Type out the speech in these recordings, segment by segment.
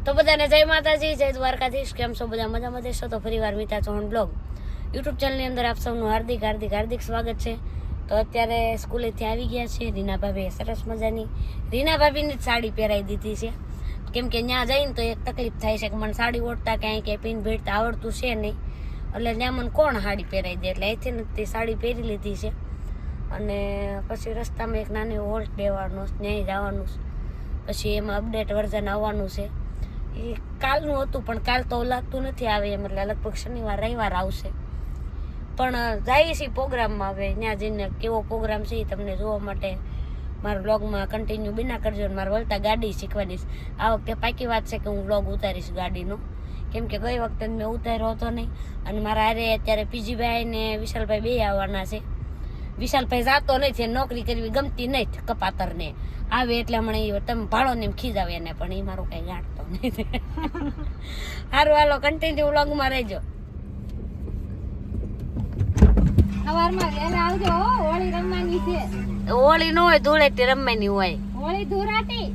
તો બધાને જય માતાજી, જય દ્વારકાધીશ. કેમ છો બધા? મજામાં જશો તો ફરીવાર મિતા ચૌહાણ બ્લોગ યુટ્યુબ ચેનલની અંદર આપ સૌનું હાર્દિક હાર્દિક હાર્દિક સ્વાગત છે. તો અત્યારે સ્કૂલેથી આવી ગયા છે. રીના ભાભીએ સરસ મજાની રીના ભાભીની જ સાડી પહેરાવી દીધી છે. કેમ કે ત્યાં જઈને તો એક તકલીફ થાય છે કે મને સાડી ઓઢતા ક્યાંય કે પીન ભેટતા આવડતું છે નહીં, એટલે ત્યાં મને કોણ સાડી પહેરાવી દે, એટલે અહીંથી નથી સાડી પહેરી લીધી છે. અને પછી રસ્તામાં એક નાની હોલ્ટ દેવાનું, ત્યાં જવાનું, પછી એમાં અપડેટ વર્ઝન આવવાનું છે. એ કાલનું હતું પણ કાલ તો લાગતું નથી આવે એમ, એટલે લગભગ શનિવાર રવિવાર આવશે. પણ જઈએ છીએ પ્રોગ્રામમાં. હવે ત્યાં જઈને કેવો પ્રોગ્રામ છે એ તમને જોવા માટે મારા વ્લોગમાં કન્ટિન્યુ બિના કરજો. અને મારે વળતા ગાડી શીખવાની છે. આ વખતે પાકી વાત છે કે હું વ્લોગ ઉતારીશ ગાડીનો, કેમ કે ગઈ વખતે મેં ઉતાર્યો હતો નહીં. અને મારા હારે અત્યારે પીજીભાઈ ને વિશાલભાઈ બે આવવાના છે. વિશાલભાઈ જાતો નથી, નોકરી કરવી ગમતી નહીં, કપાતરને આવે એટલે હમણાં તમે ભાડો ને એમ ખીજાવે એને, પણ એ મારું કઈ ગાંઠતો નહીં. સારું, હાલો કન્ટિન્યુ વ્લોગમાં રહેજો. હોળી નો હોય, ધૂળેટી રમવાની હોય. હોળી ધૂળાટી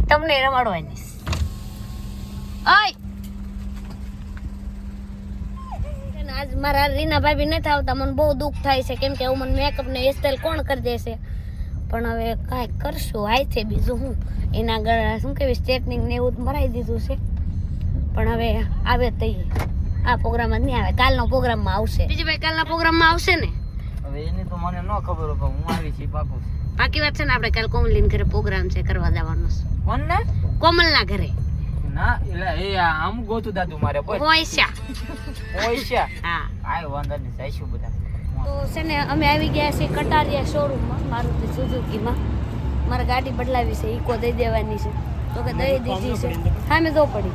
તમને રમાડવાની. આજ મારા રીના ભાભી નથી આવતા, મને બહુ દુઃખ થાય છે. કેમ કે હું મને મેકઅપ ને હેરસ્ટાઈલ કોણ કરી દેશે, પણ હવે કાંઈ કરશું. હાય છે બીજું હું, એના આગળ શું કહેવાય સ્ટ્રેટનિંગ ને એવું મરાઈ દીધું છે. પણ હવે આવે તઈ આ પ્રોગ્રામમાં નહીં આવે, કાલનો પ્રોગ્રામમાં આવશે. બીજી ભાઈ કાલના પ્રોગ્રામમાં આવશે ને? હવે એની તો મને ન ખબર હોય, હું આવી છું પાકું. બાકી વાત છે ને, આપણે કાલ કોમલીન ઘરે પ્રોગ્રામ છે કરવા જવાનો છે. કોણ ને? કોમલના ઘરે. ના એટલે એ આમ ગોતું દાદુ મારે બોલ. હોયશા. હોયશા. હા. આય વાંધો નહીં, જઈશું બધા. તો છે ને અમે આવી ગયા છીએ કટારિયા શોરૂમમાં, મારુતિ સુઝુકીમાં. મારે ગાડી બદલાવી છે, ઇકો દઈ દેવાની છે. તો કે દઈ દીધી છે. હા, મેં દો પડી.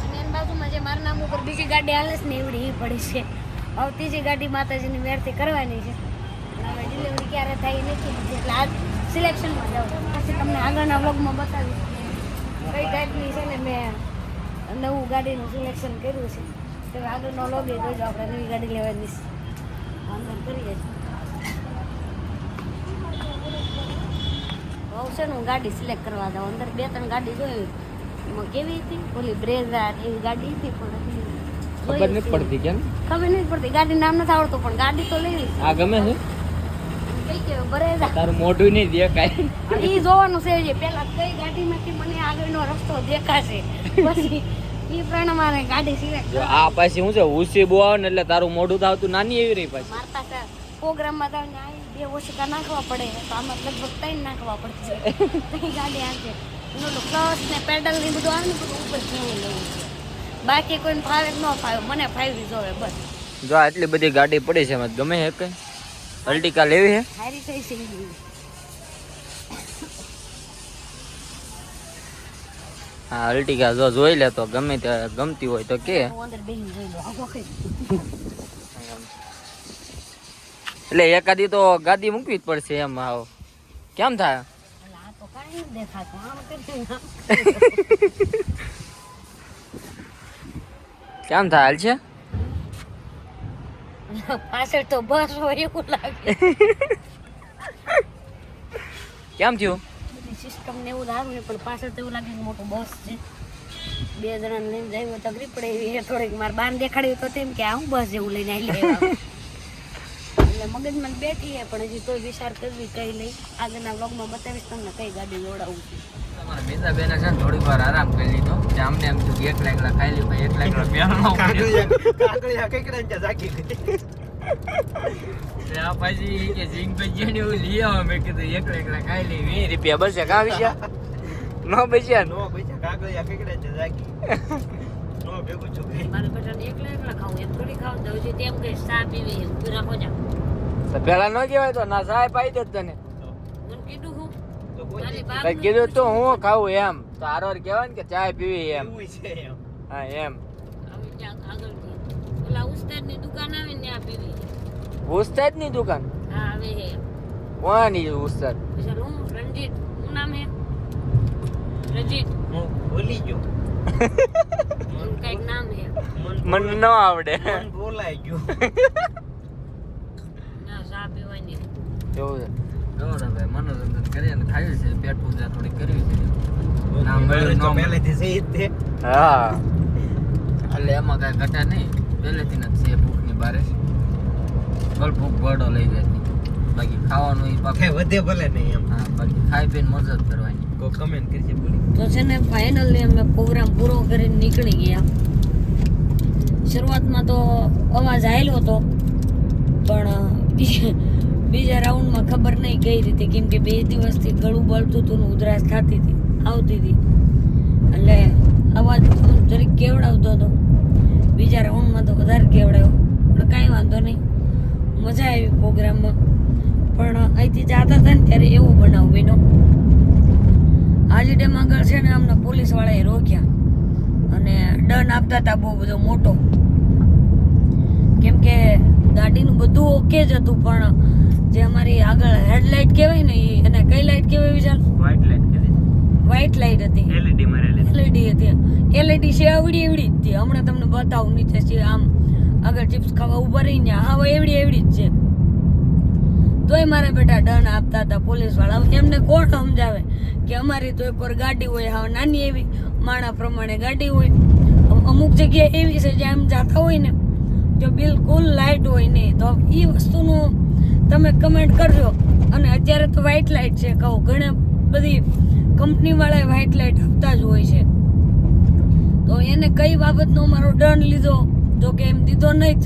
અને એની બાજુમાં જે મારા નામ ઉપર બીજી ગાડી હાલે છે ને એવડી એ પડી છે. હવે ત્રીજી ગાડી માતાજીની મેળથી કરવાની છે. હવે ડિલિવરી ક્યારે થાય એ નથી, એટલે આ સિલેક્શનમાં જાઉં. પછી તમને આગળના વ્લોગમાં બતાવીશ કઈ ટાઈપની છે ને મેં નવું ગાડીનું સિલેક્શન કર્યું છે. તો આગળનો વ્લોગ એ જોજો, આપણે નવી ગાડી લેવાની અંદર કરીએ છીએ. હવે છે ને હું ગાડી સિલેક્ટ કરવા જાઉં. અંદર 2-3 ગાડી જોઈ, એમાં કેવી હતી ઓલી બ્રેઝા એવી ગાડી હતી, પણ ખબર નથી પડતી. કેમ ખબર નથી પડતી? ગાડી નામ નથી આવડતું, પણ ગાડી તો લેવી. આ ગમે છે કઈ કેવું બ્રેઝા, તારું મોઢું નહીં દેખાય. એ જોવાનું છે. પેલા કઈ ગાડીમાંથી મને આગળનો રસ્તો દેખાશે, પછી એ પ્રમાણે મારે ગાડી સિલેક્ટ. આ પાછી હું છે ઉસી બહુ આવે ને એટલે તારું મોઢું તો આવતું નાની એવી રહી. પાછી મારા પાસે પ્રોગ્રામમાં તો 2 ઓછીકા નાખવા પડે, તો આમાં લગભગ 3 નાખવા પડશે. ગાડી આવે એનું ક્લચ ને પેડલ ને બધું આવે ને બધું ઉપર જેવું લેવું છે. બાકી કોઈને ફાવે ન ફાવે, મને ફાવી જોવે બસ. જો આટલી બધી ગાડી પડી છે, એમાં ગમે છે કઈ અલ્ટિકા લેવી છે? હારી થઈ છે. હા, અલ્ટિકા જો જોઈ લે તો ગમે તે ગમતી હોય તો કે. અંદર બેહીને જોઈ લો આખો કઈ. એટલે એકાદી તો ગાદી મૂકવી જ પડશે એમ. આવો કેમ થાય? આ તો કાંઈ નથી દેખાતું, આમ કરી કેમ થાય? હાલ છે પાછળ તો બસ હોય એવું લાગે. કેમ થયું? બધી સિસ્ટમ ને એવું લાગે, પણ પાછળ તો એવું લાગે કે મોટું બસ છે. 2 જણાને લઈને જાય તકલીફ પડે એવી. થોડીક મારે બાન દેખાડ્યું તો તેમ કે આ હું બસ જેવું લઈને આવી લેવા. એટલે મગજમાં બેઠી હે, પણ હજી કોઈ વિચાર કરવી કઈ લઈ. આગળના વ્લોગમાં બતાવીશ તમને કઈ ગાડી દોડાવું છું. તમારા બીજા બેને છે ને થોડીક વાર આરામ કરી લીધો. આમને એમ થયું 1 લાખ ખાઈ લ્યું, ભાઈ 1 લાખ કાકડિયા કઈકડા જાગી ગઈ. આ પછી કે જીંગ ભાઈ જેને એવું લઈ આવો, મેં કીધું 1 લાખ ખાઈ લી. 20 રૂપિયા બસે કા વિચાર નો બચ્યા કાકડિયા કઈકડા જાગી નો ભેગું છું. મારે બેટાને એકલા ખાવું, એમ થોડી ખાવ દઉં છું. તેમ કે ચા પીવી ઊભી રાખો જા. પેલા ન કહેવાય તો ના સાહેબ પાઈ દે તને. મને કીધું હું કઈ કીધું તો હું ખાવું એમ તો આરોર કહેવાય ને કે ચાય પીવી એમ. હા એમ. આગળથી ઓલા ઉસ્તાદની દુકાન આવે ને ત્યાં પીવી. ઉસ્તાદની દુકાન? હા આવે હે. કોની ઉસ્તાદ? પછી હું રણજીત, શું નામ હે? રણજીત. હું ભૂલી ગયો. કઈક નામ હે, મને ન આવડે. બોલાઈ ગયું. ના ચા પીવાની એવું છે. જોડે ભાઈ મનોરંજન કરીએ અને ખાઈએ છે પેટ પૂજા થોડી કરવી છે ના મળ્યું ન પહેલેથી સહી જ તે હા એટલે એમાં કાંઈ ઘટે નહીં પહેલેથી નથી છે ભૂખની બારે ભલ ભૂખ બળો લઈ જાય બાકી ખાવાનું એ પાક કઈ વધે ભલે નહીં એમ હા બાકી ખાઈ પીને મોજ જ કરવાની કોઈ કમેન્ટ કરશે બોલી તો છે ને ફાઇનલી અમે પ્રોગ્રામ પૂરો કરીને નીકળી ગયા. શરૂઆતમાં તો અવાજ આવેલો હતો પણ બીજા રાઉન્ડમાં ખબર નહીં કઈ રીતે, કેમ કે 2 દિવસથી ગળું બળતું હતું ને ઉધરાસ થતી હતી આવતી હતી એટલે અવાજ જરીક કેવડાવતો હતો. બીજા રાઉન્ડમાં તો વધારે કેવડાવ્યો પણ કાંઈ વાંધો નહીં, મજા આવી પ્રોગ્રામમાં. પણ અહીંથી જતા હતા ને ત્યારે એવો બનાવ બન્યો. હાજી ડેમ આગળ છે ને અમને પોલીસવાળાએ રોક્યા અને દંડ આપતા હતા બહુ બધો મોટો, કેમ કે ગાડીનું બધું ઓકે જ હતું પણ જે અમારી આગળ હેડલાઇટ કહેવાય ને એને કઈ લાઇટ કહેવાય વિશાલ? વ્હાઈટ લાઈટ કરી વ્હાઈટ લાઇટ હતી, એલઈડી મારેલી એલઈડી હતી. એલઈડી છે એવડી એવડી જ હતી. હમણાં તમને બતાવું નીચે છે આમ આગળ ચિપ્સ ખાવા ઉભા રહીને હા એવડી એવડી જ છે. તોય મારા બેટા દંડ આપતા હતા પોલીસ વાળા. એમને કોણ સમજાવે કે અમારી તો એક વાર ગાડી હોય હા નાની એવી માણા પ્રમાણે ગાડી હોય. અમુક જગ્યાએ એવી છે જ્યાં એમ જાતા હોય ને જો બિલકુલ લાઇટ હોય નહીં, તો એ વસ્તુનું તમે કમેન્ટ કરજો. અને અત્યારે તો વ્હાઈટ લાઇટ છે કહું, ઘણી બધી કંપની વાળા વ્હાઈટ લાઇટ આપતા જ હોય છે. તો એને કઈ બાબતનો અમારો દંડ લીધો, જો કે એમ દીધો નહીં જ,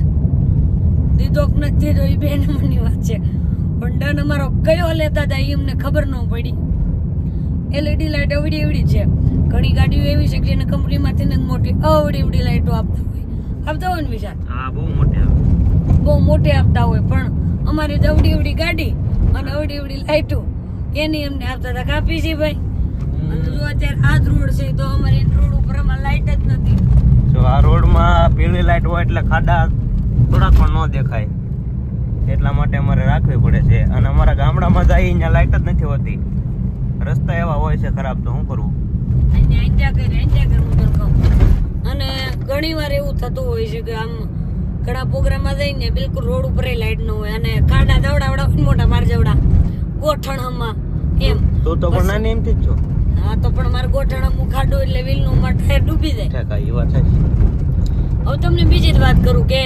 દીધો કે નથી દીધો એ બે નંબરની વાત છે, પણ દંડ અમારો કયો લેતા હતા એ અમને ખબર ન પડી. એલઈડી લાઇટ એવડી એવડી છે. ઘણી ગાડીઓ એવી છે કે જેને કંપનીમાંથી ને મોટી અવડી એવડી લાઇટો આપતા હોય ને વિચાર, હા બહુ મોટી આવે બહુ મોટી આપતા હોય. પણ અમારી અવડી એવડી ગાડી અને અવડી એવડી લાઇટો એની અમને આપતા હતા. કાપી છે ભાઈ. અને જો અત્યારે આ જ રોડ છે તો અમારી રોડ ઉપર અમારે લાઇટ જ નથી. જો આ રોડમાં પીળી લાઈટ હોય એટલે ખાડા થોડાક પણ ન દેખાય, એટલા માટે અમારે રાખવી પડે છે. અને અમારા ગામડામાં જાય અહીંયા લાઈટ જ નથી હોતી, રસ્તા એવા હોય છે ખરાબ, તો શું કરવું? અને ઘણી વાર એવું થતું હોય છે કે આમ ઘણા પ્રોગ્રામમાં જઈને બિલકુલ રોડ ઉપર લાઈટ ન હોય અને ખાડા દવડાવડા મોટા માર જવડા ગોઠણમાં એમ. તું તો પણ નાની એમથી જ છો. હા તો પણ મારે ગોઠણમાં ખાડો એટલે વ્હીલનું માર ટાયર ડૂબી જાય. ઠેકા એ વાત છે. હવે તમને બીજી જ વાત કરું કે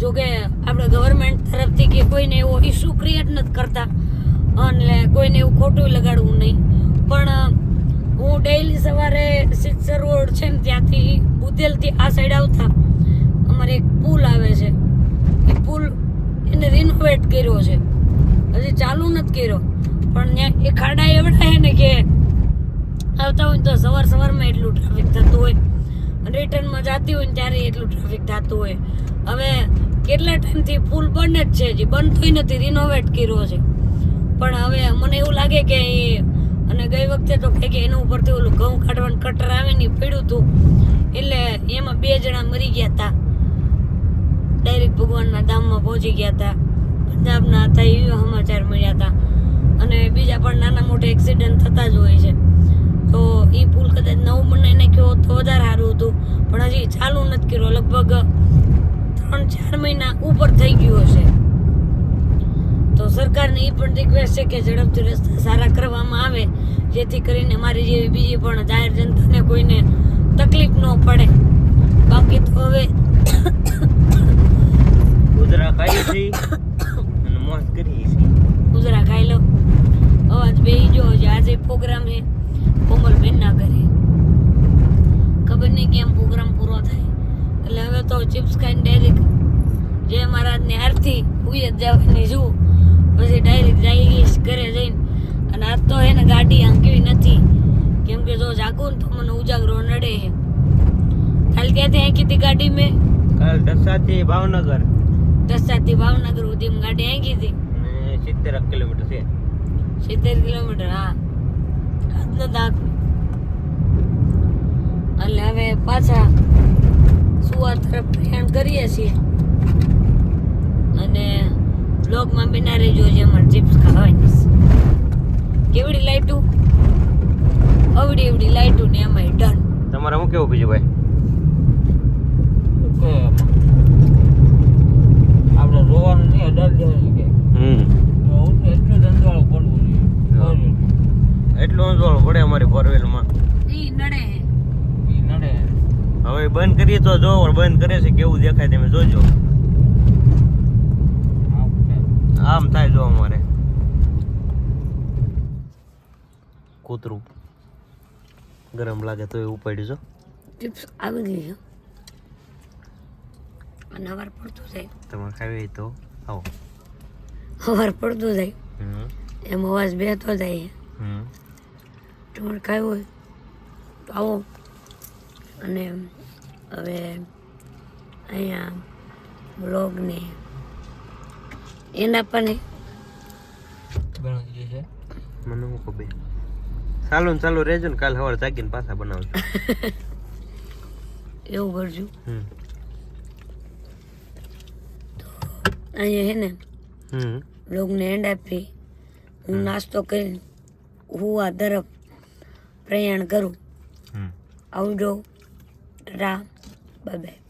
જો કે આપણે ગવર્મેન્ટ તરફથી કે કોઈને એવો ઇસ્યુ ક્રિએટ નથી કરતા અને કોઈને એવું ખોટું લગાડવું નહીં, પણ હું ડેઈલી સવારે સિત્સર રોડ છે ને ત્યાંથી બુધેલથી આ સાઈડ આવતા અમારે એક પુલ આવે છે, એ પુલ એને રિનોવેટ કર્યો છે, હજી ચાલુ નથી કર્યો, પણ ત્યાં એ ખાડા એવડા છે ને કે આવતા હોય તો સવારમાં એટલું ટ્રાફિક થતું હોય અને રિટર્નમાં જતી હોય ને ત્યારે એટલું ટ્રાફિક થતું હોય. હવે કેટલા ટાઈમથી પુલ બંધ જ છે, હજી બંધ થઈ નથી, રિનોવેટ કર્યો છે. પણ હવે મને એવું લાગે કે અને ગઈ વખતે તો કે એના ઉપરથી ઓલું ઘઉં કાઢવાનું કટર આવે ને પડ્યું હતું એટલે એમાં 2 જણા મરી ગયા હતા, ડાયરેક્ટ ભગવાનના ધામમાં પહોંચી ગયા હતા. પંજાબના હતા એવા સમાચાર મળ્યા હતા. અને બીજા પણ નાના મોટા એક્સિડન્ટ થતા જ હોય છે. તો એ પુલ કદાચ નવું બનાવી નાખ્યો તો વધારે સારું હતું, પણ હજી ચાલુ નથી કર્યો. લગભગ 3-4 મહિના ઉપર થઈ ગયું હશે. તો સરકારને એ પણ રિક્વેસ્ટ છે કે ઝડપથી રસ્તા સારા કરવામાં આવે, જેથી કરીને અમારી જેવી બીજી પણ જાહેર જનતાને કોઈને તકલીફ ન પડે. બાકી તો હવે ઉધરા ખાઈ છે અને મોજ કરી છે. ઉધરા ખાઈ લો. અવાજ બેહી ગયો છે. આજે પ્રોગ્રામ છે કોમલબેનના ઘરે, ખબર નહીં કેમ પ્રોગ્રામ પૂરો થાય એટલે હવે તો ચિપ્સ ખાઈને ડાયરેક્ટ જય મહારાજની આરતી ઉઈ જ જવાની છું, પછી ડાયરેક્ટ જઈશ ઘરે જઈને. અને આજ તો એને ગાડી હાંકવી નથી, કેમ કે જો જાગું ને તો મને ઉજાગરો નડે છે. કાલ ક્યાંથી હાંકી હતી ગાડી મેં? કાલ દસાથી ભાવનગર, દસાથી ભાવનગર સુધી ગાડી હાંકી હતી. અને 70 કિલોમીટર છે. 70 કિલોમીટર. હા આજનો દાંત. એટલે હવે પાછા સુવા તરફ પ્રયાણ કરીએ છીએ અને બ્લોગમાં બિના રહેજો જે અમારે ચિપ્સ ખાવાની. કેવડી લાઈટું અવડી એવડી લાઈટું ને એમાંય ડન. તમારે શું કેવું બીજું ભાઈ? આપણે રોવાનું નહીં, ડર દેવાનું કે હું તો એટલું ધંધાળું કરું હવે બંધ કરીએ તો જો બંધ કરે છે કેવું દેખાય તમે જોજો. આમ થાય જો અમારે કૂતરું ગરમ લાગે તો એ ઉપાડી જો. ચિપ્સ આવી ગઈ છે અને હવાર પડતું જાય. તમારે ખાવી તો આવો. હવાર પડતું જાય હમ એમ અવાજ બેહતો જાય. હમ તમારે ખાવું હોય તો આવો. અને હવે અહીંયા બ્લોગને એના પણ બની છે મને હું ખબર. ચાલુ ને ચાલુ રહેજો ને કાલ સવારે જાગીને પાછા બનાવજો. એવું કરજો. હમ અહીંયા હે ને હમ બ્લોગને એન્ડ આપી હું નાસ્તો કરીને હું આ તરફ પ્રયાણ કરું. હમ આવજો. Tata bye bye.